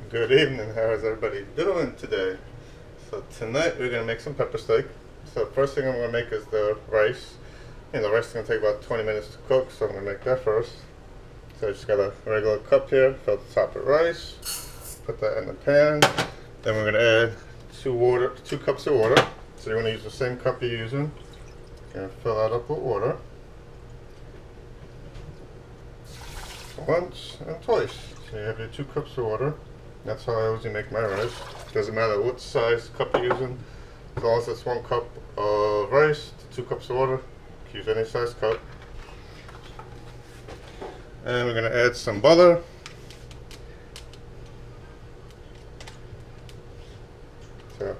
Good evening. How is everybody doing today? So tonight we're gonna make some pepper steak. So first thing I'm gonna make is the rice. The rice is gonna take about 20 minutes to cook, so I'm gonna make that first. So I just got a regular cup here, fill the top with rice, put that in the pan. Then we're gonna add two cups of water. So you're gonna use the same cup you're using. You're gonna fill that up with water. Once and twice. So you have your 2 cups of water. That's how I always make my rice. Doesn't matter what size cup you're using. As long as it's 1 cup of rice to 2 cups of water, use any size cup. And we're going to add some butter. So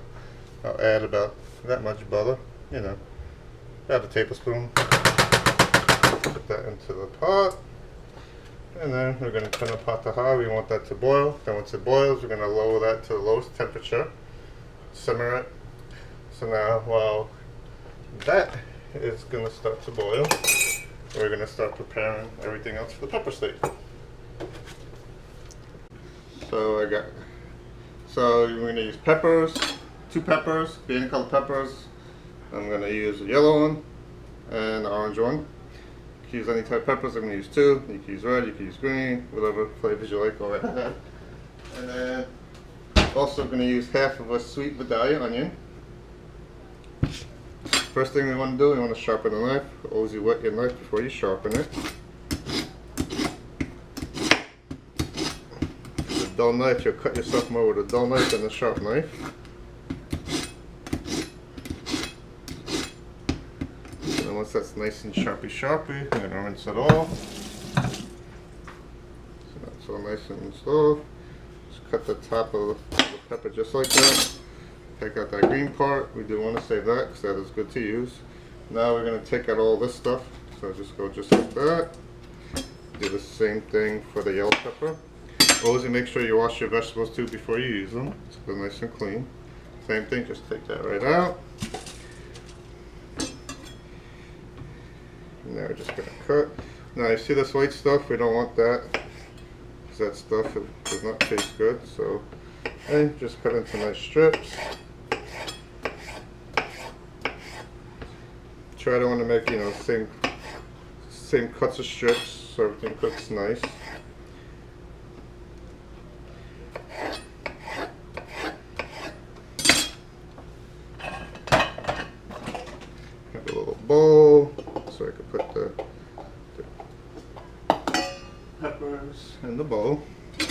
I'll add about that much butter, about a tablespoon. Put that into the pot. And then we're going to turn the pot to high. We want that to boil. Then once it boils, we're going to lower that to the lowest temperature. Simmer it. So now while that is going to start to boil, we're going to start preparing everything else for the pepper steak. So we're going to use peppers, 2 peppers, any color peppers. I'm going to use a yellow one and an orange one. You can use any type of peppers. I'm going to use 2. You can use red, you can use green, whatever flavors you like, go right ahead. And then also going to use half of a sweet Vidalia onion. First thing we want to do, we want to sharpen the knife. Always wet your knife before you sharpen it. With a dull knife, you'll cut yourself more with a dull knife than a sharp knife. Once that's nice and sharpy, I'm going to rinse it off. So that's all nice and rinsed off. Just cut the top of the pepper just like that. Take out that green part. We do want to save that because that is good to use. Now we're going to take out all this stuff. So just go just like that. Do the same thing for the yellow pepper. Always make sure you wash your vegetables too before you use them. So they're nice and clean. Same thing, just take that right out. Now we're just going to cut. Now you see this white stuff, we don't want that because that stuff does not taste good. So just cut into nice strips. Try to want to make same cuts of strips so everything cooks nice. Have a little bowl. So I could put the peppers in the bowl.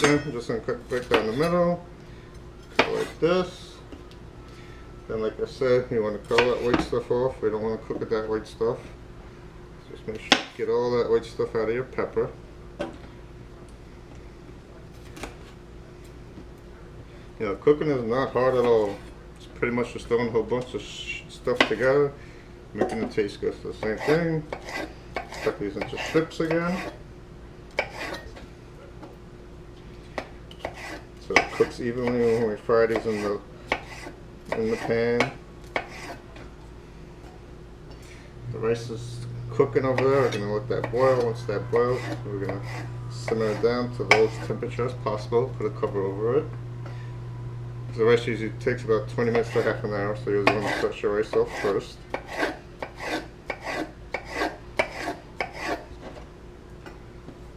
Then I'm just going to cut right down the middle, cut like this. Then like I said, you want to cut all that white stuff off. We don't want to cook with that white stuff. Just make sure you get all that white stuff out of your pepper. Cooking is not hard at all. It's pretty much just throwing a whole bunch of stuff together, making it taste good. So the same thing. Cut these into strips again. So it cooks evenly when we fry these in the pan. The rice is cooking over there. We're going to let that boil. Once that boils, we're going to simmer it down to the lowest temperature as possible. Put a cover over it. The rice usually takes about 20 minutes to half an hour, so you want to start your rice off first.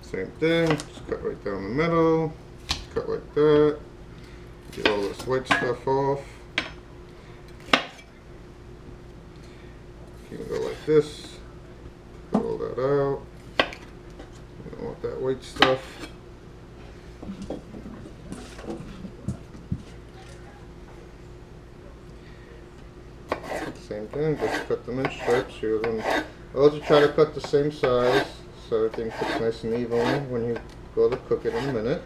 Same thing, just cut right down the middle, cut like that, get all this white stuff off. You can go like this, cut all that out. You don't want that white stuff. Same thing, just cut them in strips. Always try to cut the same size so everything cooks nice and evenly when you go to cook it in a minute.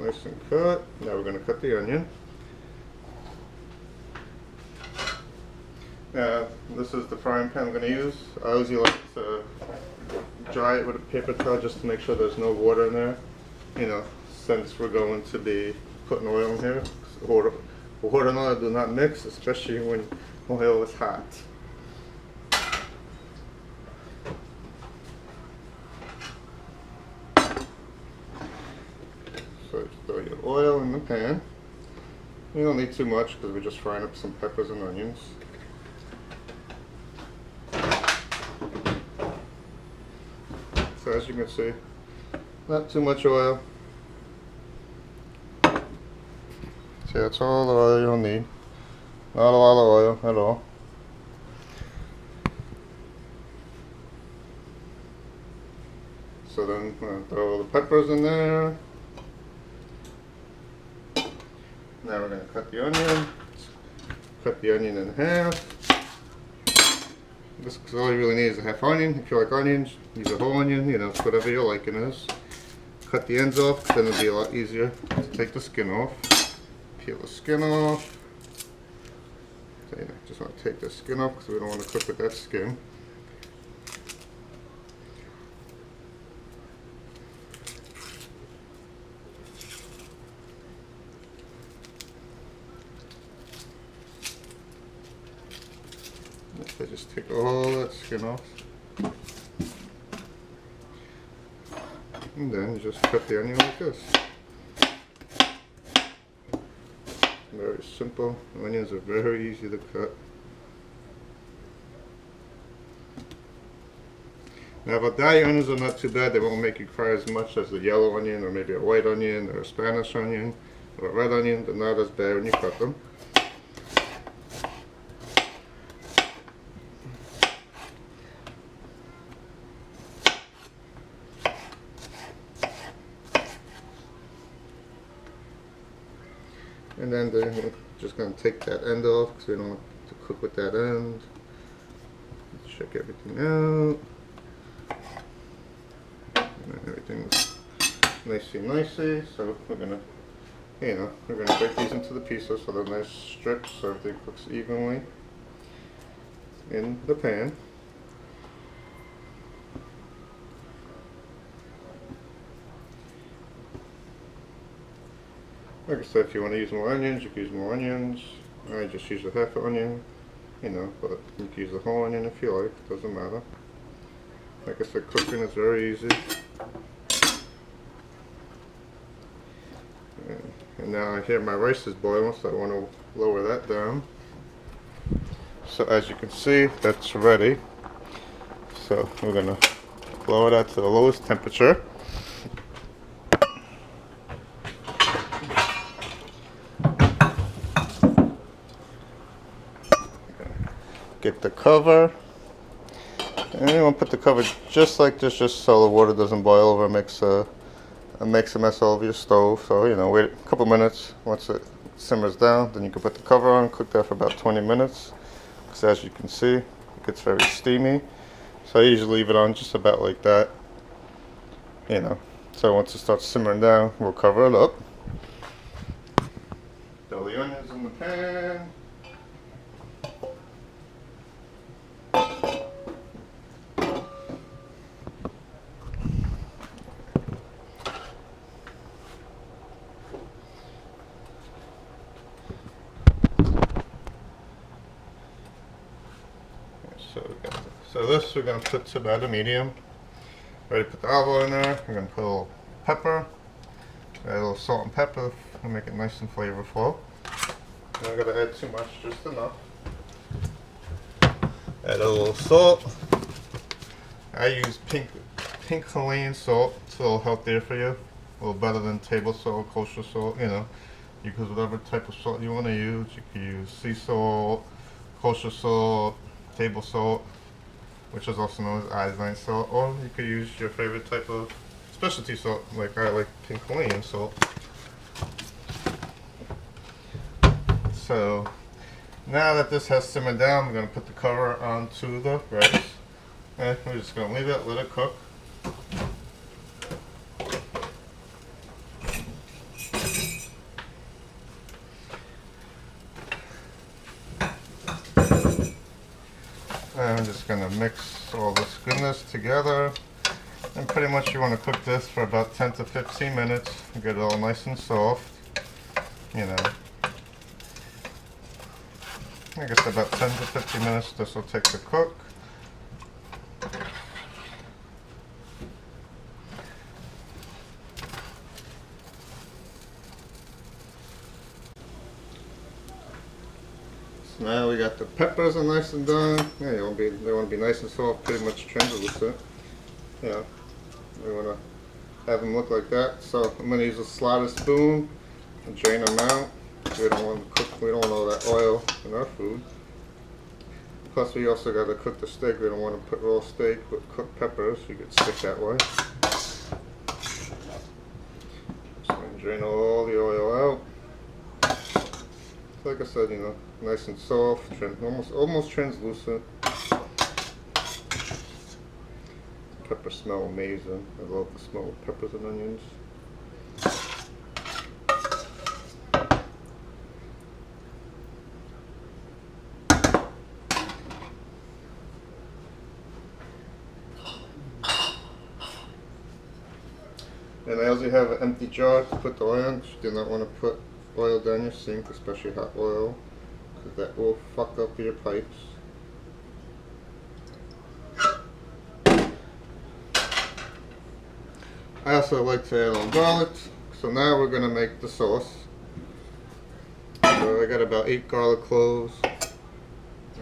Nice and cut. Now we're going to cut the onion. Now This is the frying pan I'm going to use. I usually like to dry it with a paper towel just to make sure there's no water in there. You know, since we're going to be putting oil in here. Water and oil do not mix, especially when oil is hot. So just throw your oil in the pan. You don't need too much because we're just frying up some peppers and onions. So as you can see, not too much oil. See, that's all the oil you'll need. Not a lot of oil at all. So then I'm going to throw all the peppers in there. Now we're going to cut the onion. Cut the onion in half. This is all you really need is a half onion. If you like onions, use a whole onion. You know, it's whatever your liking is. Cut the ends off, then it'll be a lot easier to take the skin off. Peel the skin off. So, you know, just want to take the skin off because we don't want to cook with that skin. So just take all that skin off. And then you just cut the onion like this. Very simple. Onions are very easy to cut. Now Vidalia onions are not too bad. They won't make you cry as much as the yellow onion or maybe a white onion or a Spanish onion or a red onion. They're not as bad when you cut them. And then we're just going to take that end off because we don't want to cook with that end. Check everything out. And everything's nicey. So we're going to, you know, we're going to break these into the pieces so they're nice strips so everything cooks evenly in the pan. Like I said, if you want to use more onions, you can use more onions. I just use a half an onion, you know, but you can use the whole onion if you like, doesn't matter. Like I said, cooking is very easy. And now I hear my rice is boiling, so I want to lower that down. So as you can see, that's ready. So we're going to lower that to the lowest temperature. Get the cover, and you want to put the cover just like this, just so the water doesn't boil over and makes a mess all over your stove. So you know, wait a couple minutes. Once it simmers down, then you can put the cover on. Cook that for about 20 minutes. Because as you can see, it gets very steamy. So I usually leave it on just about like that. You know, so once it starts simmering down, we'll cover it up. Throw the onions in the pan. So this we're going to put to about a medium. Already put the olive oil in there. We're going to put a little pepper, add a little salt and pepper to make it nice and flavorful. I'm not going to add too much, just enough. Add a little salt. I use pink Himalayan salt. It's a little healthier for you, a little better than table salt, kosher salt. You know, you can use whatever type of salt you want to use. You can use sea salt, kosher salt, table salt, which is also known as iodine salt, or you could use your favorite type of specialty salt, like I like pink Himalayan salt. So now that this has simmered down, we're going to put the cover onto the rice, and we're just going to leave it, let it cook. I'm just gonna mix all this goodness together. And pretty much you want to cook this for about 10 to 15 minutes. Get it all nice and soft. You know, I guess about 10 to 15 minutes this will take to cook. So now we got the peppers are nice and done. Yeah, they want to be nice and soft, pretty much translucent. You know, we want to have them look like that. So I'm going to use a slotted spoon and drain them out. We don't want to cook. We don't want all that oil in our food. Plus, we also got to cook the steak. We don't want to put raw steak with cooked peppers. You get sick that way. So drain all the oil out. Like I said, you know, nice and soft, almost translucent. Peppers smell amazing. I love the smell of peppers and onions. And I also have an empty jar to put the oil in. You do not want to put oil down your sink, especially hot oil, because that will fuck up your pipes. I also like to add a little garlic. So now we're going to make the sauce. So I got about 8 garlic cloves.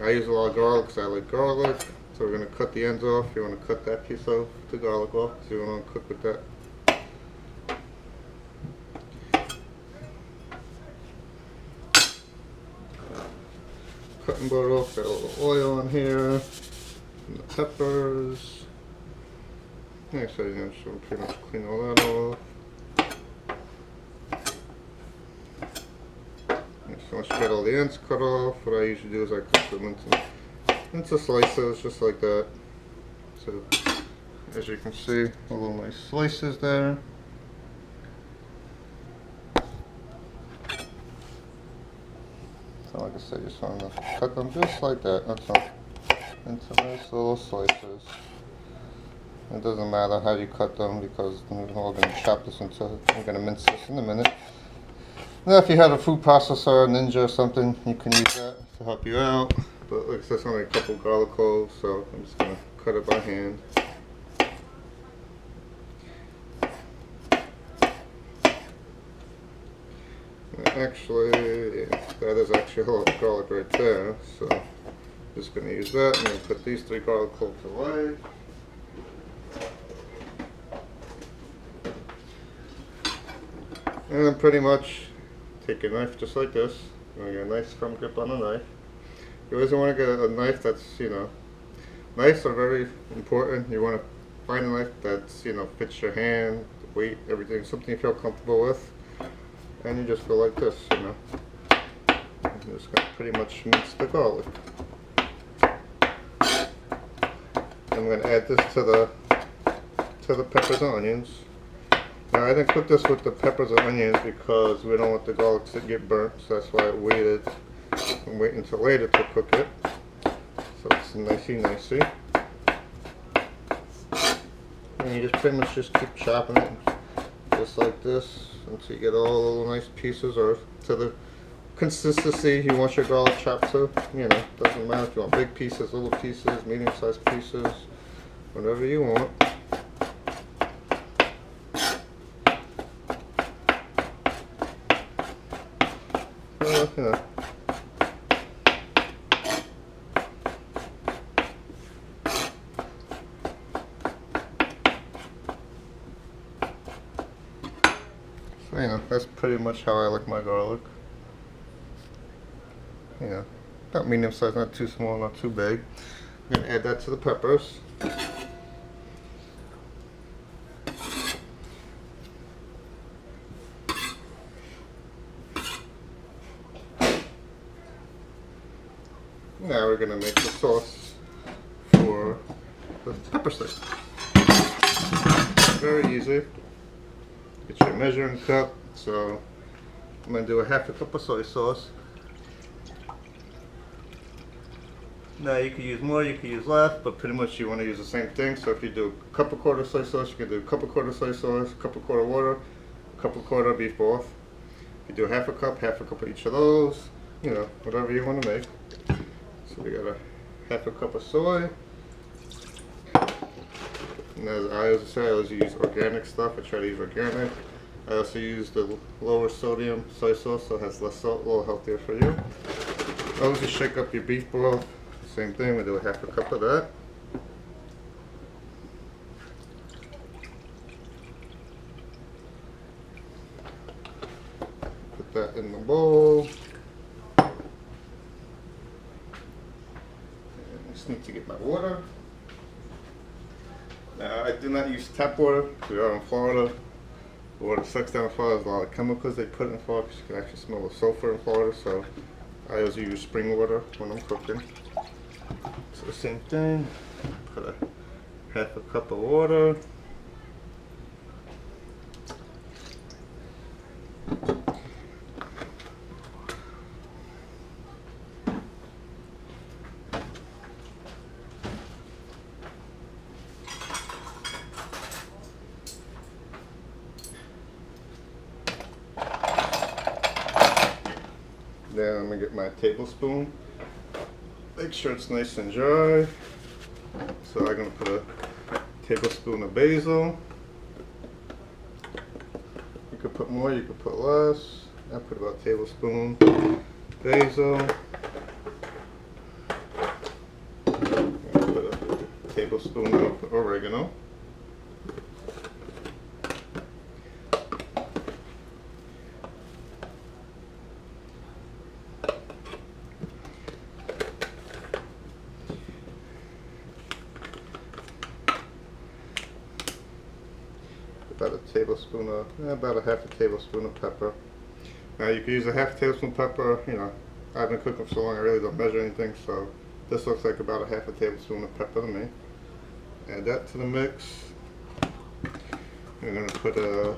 I use a lot of garlic because I like garlic. So we're going to cut the ends off. You want to cut that piece of the garlic off because you want to cook with that. Cutting board off, got a little oil in here, and the peppers. Yeah, so you know, just pretty much clean all that off. And so once you get all the ends cut off, what I usually do is I cut them into slices, just like that. So as you can see, all little nice slices there. So like I said, you just want to cut them just like that. That's all. Into nice little slices. It doesn't matter how you cut them because we're all going to chop this into. We're going to mince this in a minute. Now, if you had a food processor, Ninja or something, you can use that to help you out. But like I said, it's only a couple garlic cloves, so I'm just going to cut it by hand. Actually, yeah, that is actually a lot of garlic right there, so I'm just going to use that and then put these 3 garlic cloves away. And then pretty much take a knife just like this. You want to get a nice firm grip on the knife. You always want to get a knife that's, you know, knives are very important. You want to find a knife that's, you know, fits your hand, the weight, everything, something you feel comfortable with. And you just go like this, you know. You're just going to pretty much mince the garlic. I'm going to add this to the peppers and onions. Now I didn't cook this with the peppers and onions because we don't want the garlic to get burnt, so that's why I waited and wait until later to cook it. So it's nicey. And you just pretty much just keep chopping it just like this until you get all the little nice pieces or to the consistency you want your garlic chopped to. You know, doesn't matter if you want big pieces, little pieces, medium-sized pieces, whatever you want. You know. So, you know, that's pretty much how I like my garlic. You know, not medium size, not too small, not too big. I'm going to add that to the peppers. Now we're going to make the sauce for the pepper steak. Very easy. Get your measuring cup. So I'm going to do a 1/2 cup of soy sauce. Now you could use more, you could use less, but pretty much you want to use the same thing. So if you do a cup of quarter soy sauce, you can do a cup of quarter soy sauce, a cup of quarter water, a cup of quarter beef broth. If you do half a cup of each of those, you know, whatever you want to make. So we got a half a cup of soy. And as I always say, I always use organic stuff. I try to use organic. I also use the lower sodium soy sauce, so it has less salt, a little healthier for you. Always just shake up your beef broth. Same thing, we do a half a cup of that. Put that in the bowl. And I just need to get my water. Now, I do not use tap water because we are in Florida. The water sucks down in Florida. There's a lot of chemicals they put in Florida because you can actually smell the sulfur in Florida. So I always use spring water when I'm cooking. So the same thing, put a half a cup of water. Then I'm gonna get my tablespoon. Make sure it's nice and dry. So I'm gonna put a tablespoon of basil. You could put more, you could put less. I put about a tablespoon basil. Put a tablespoon of oregano. About a tablespoon of, about a half a tablespoon of pepper. Now you can use a half a tablespoon of pepper, you know, I've been cooking for so long I really don't measure anything, so this looks like about a half a tablespoon of pepper to me. Add that to the mix. I'm going to put 2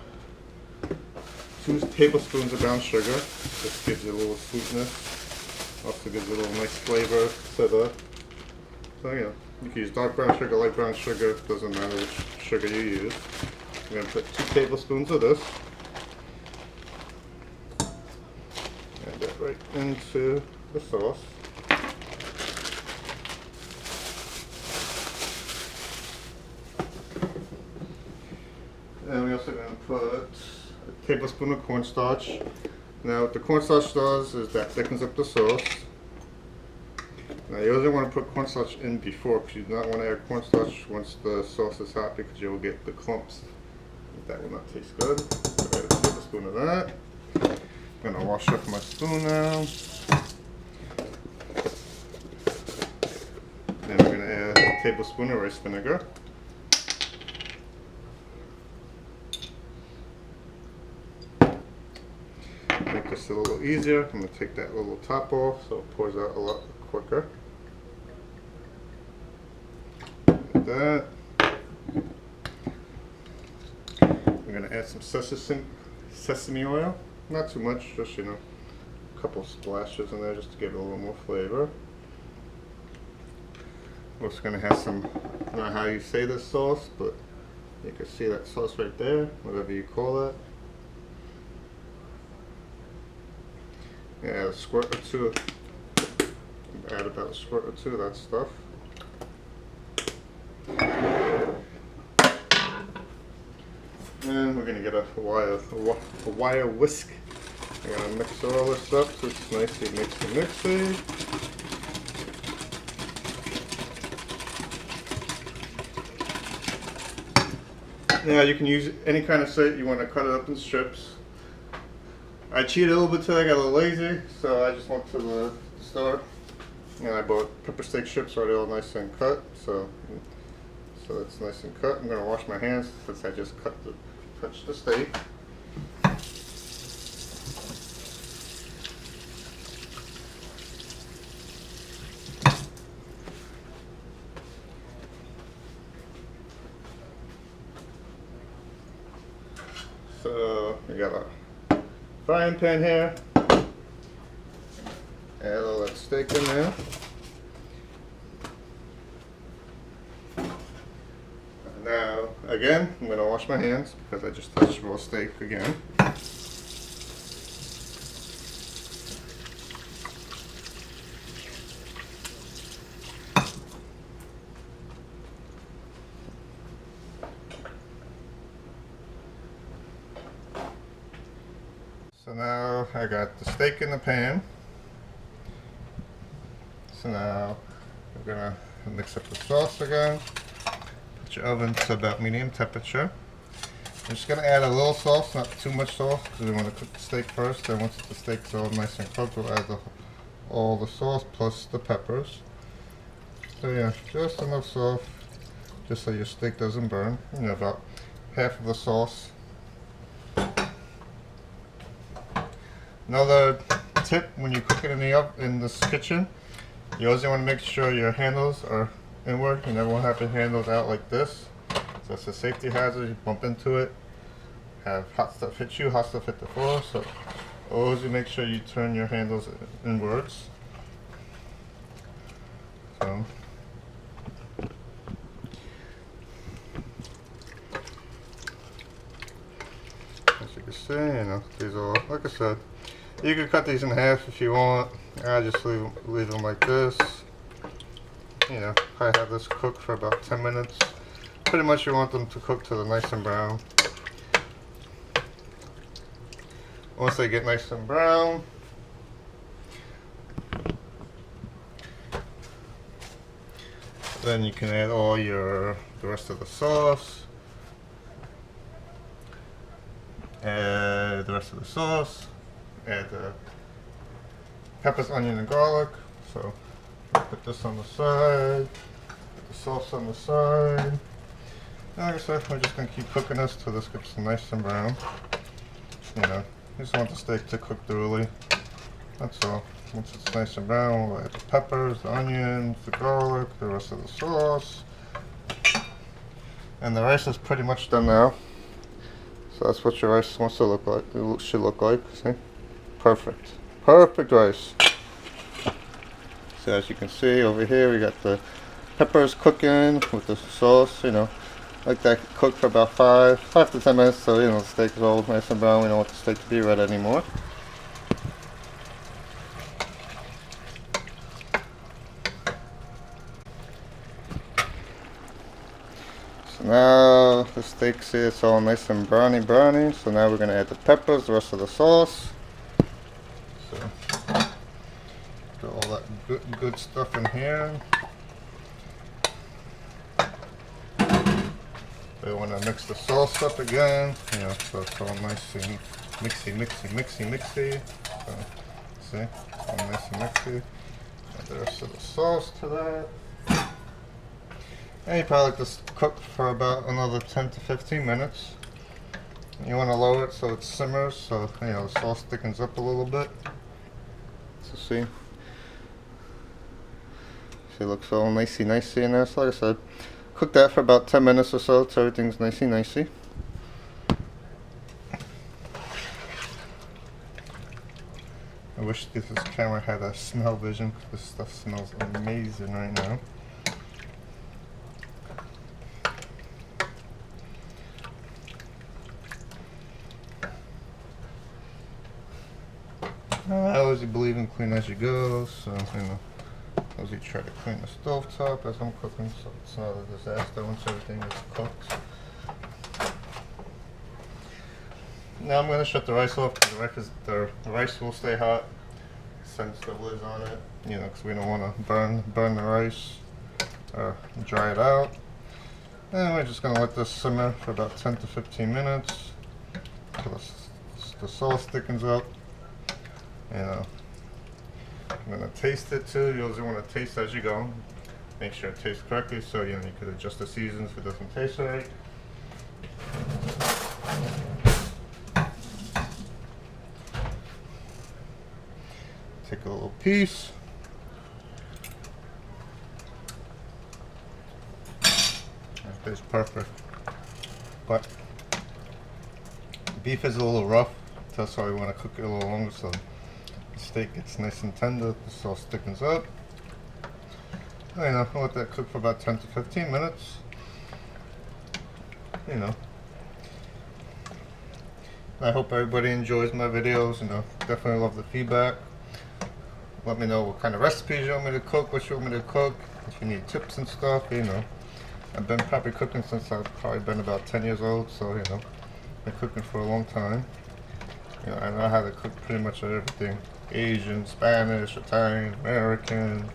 tablespoons of brown sugar. This gives you a little sweetness, also gives you a little nice flavor to the, so you know, you can use dark brown sugar, light brown sugar, doesn't matter which sugar you use. I'm going to put 2 tablespoons of this. Add that right into the sauce. And we're also going to put a tablespoon of cornstarch. Now what the cornstarch does is that thickens up the sauce. Now you always want to put cornstarch in before because you do not want to add cornstarch once the sauce is hot because you will get the clumps. That will not taste good. So add a tablespoon of that. I'm going to wash up my spoon now. Then we're going to add a tablespoon of rice vinegar. Make this a little easier. I'm going to take that little top off so it pours out a lot quicker. Like that. I'm going to add some sesame oil. Not too much, just, you know, a couple splashes in there just to give it a little more flavor. We're also going to have some, I don't know how you say this sauce, but you can see that sauce right there, whatever you call that. Yeah, a squirt or 2. Add about a squirt or 2 of that stuff. And we're going to get a wire whisk. I'm going to mix all this up so it's nicely mixy. Now you can use any kind of set. You want to cut it up in strips. I cheated a little bit today, I got a little lazy, so I just went to the store and I bought pepper steak strips already all nice and cut. So it's nice and cut. I'm going to wash my hands since I just touched the steak. So we got a frying pan here. Add all that steak in there. Again, I'm going to wash my hands because I just touched raw steak again. So now I got the steak in the pan. So now we're gonna mix up the sauce again. Put your oven to about medium temperature. I'm just gonna add a little sauce, not too much sauce, because we want to cook the steak first. Then once the steak's all nice and cooked, we'll add all the sauce plus the peppers. So yeah, just enough sauce, just so your steak doesn't burn. You know, about half of the sauce. Another tip when you cook it in the oven, in this kitchen, you always want to make sure your handles are inward. You never want to have your handles out like this. So it's a safety hazard. You bump into it, have hot stuff hit you, hot stuff hit the floor. So always make sure you turn your handles inwards. So as you can see, you know, these are, like I said, you can cut these in half if you want. I just leave them like this. You know, I have this cooked for about 10 minutes. Pretty much you want them to cook till they're nice and brown. Once they get nice and brown, then you can add all the rest of the sauce. Add the rest of the sauce. Add the peppers, onion, and garlic. So put this on the side. Put the sauce on the side. And like I said, we're just gonna keep cooking this till this gets nice and brown. You know, you just want the steak to cook thoroughly. That's all. Once it's nice and brown, we'll add the peppers, the onions, the garlic, the rest of the sauce. And the rice is pretty much done now. So that's what your rice wants to look like. It should look like. See? Perfect. Perfect rice. So as you can see over here, we got the peppers cooking with the sauce. You know, like that cooked for about 5 to 10 minutes. So you know, the steak is all nice and brown. We don't want the steak to be red anymore. Now the steak, see, it's all nice and browny. So now we're going to add the peppers, the rest of the sauce. So put all that good stuff in here. We want to mix the sauce up again, you know, so it's all nice and mixy. So see, all nice and mixy. Add the rest of the sauce to that. And you probably like this cook for about another 10 to 15 minutes. You want to lower it so it simmers, so you know the sauce thickens up a little bit. So see, it looks all nicey in there. So like I said, cook that for about 10 minutes or so till everything's nicey. I wish this camera had a smell vision, because this stuff smells amazing right now. I always believe in clean as you go, so you know, I always try to clean the stove top as I'm cooking, so it's not a disaster once everything is cooked. Now I'm going to shut the rice off because the rice will stay hot since the lid's on it, you know, because we don't want to burn the rice or dry it out. And we're just going to let this simmer for about 10 to 15 minutes until the sauce thickens up. You know, I'm going to taste it too. You always want to taste as you go. Make sure it tastes correctly, so you know you could adjust the seasons if it doesn't taste right. Take a little piece. That tastes perfect. But beef is a little rough. That's why we want to cook it a little longer, so the steak gets nice and tender, the sauce thickens up. You know, I'll let that cook for about 10 to 15 minutes. you know, I hope everybody enjoys my videos. You know, definitely love the feedback. Let me know what kind of recipes you want me to cook, what you want me to cook, if you need tips and stuff, you know. I've been probably cooking since I've probably been about 10 years old, so, you know, been cooking for a long time. You know, I know how to cook pretty much everything. Asian, Spanish, Italian, American,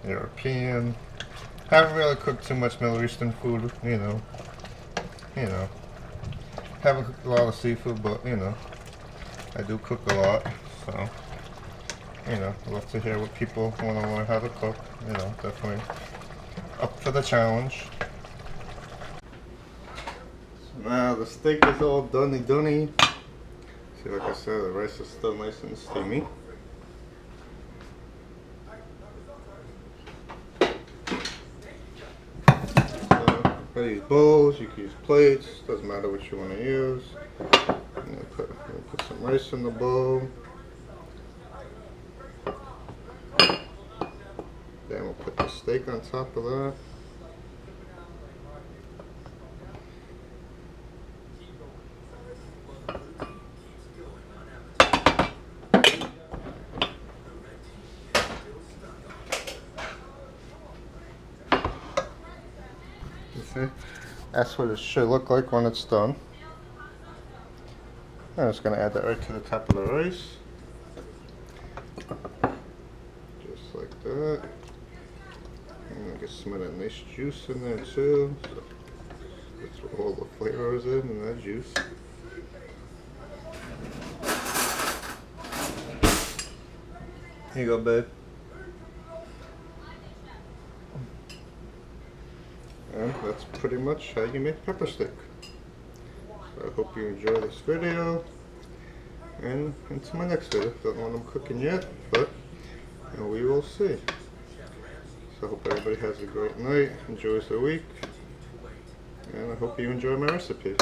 European. Haven't really cooked too much Middle Eastern food, you know. Haven't cooked a lot of seafood, but, you know, I do cook a lot, so, you know, I love to hear what people want to learn how to cook, you know, definitely up for the challenge. So now the steak is all done. See, like I said, the rice is still nice and steamy. So, use bowls, you can use plates, doesn't matter what you want to use. Put some rice in the bowl. Then we'll put the steak on top of that. See? That's what it should look like when it's done. I'm just going to add that right to the top of the rice. Just like that. And get some of that nice juice in there too. So that's what all the flavor is in that juice. Here you go, babe. And that's pretty much how you make pepper steak. So I hope you enjoy this video, and into my next video. Don't know what I'm cooking yet, but you know, we will see. So I hope everybody has a great night, enjoys their week, and I hope you enjoy my recipe.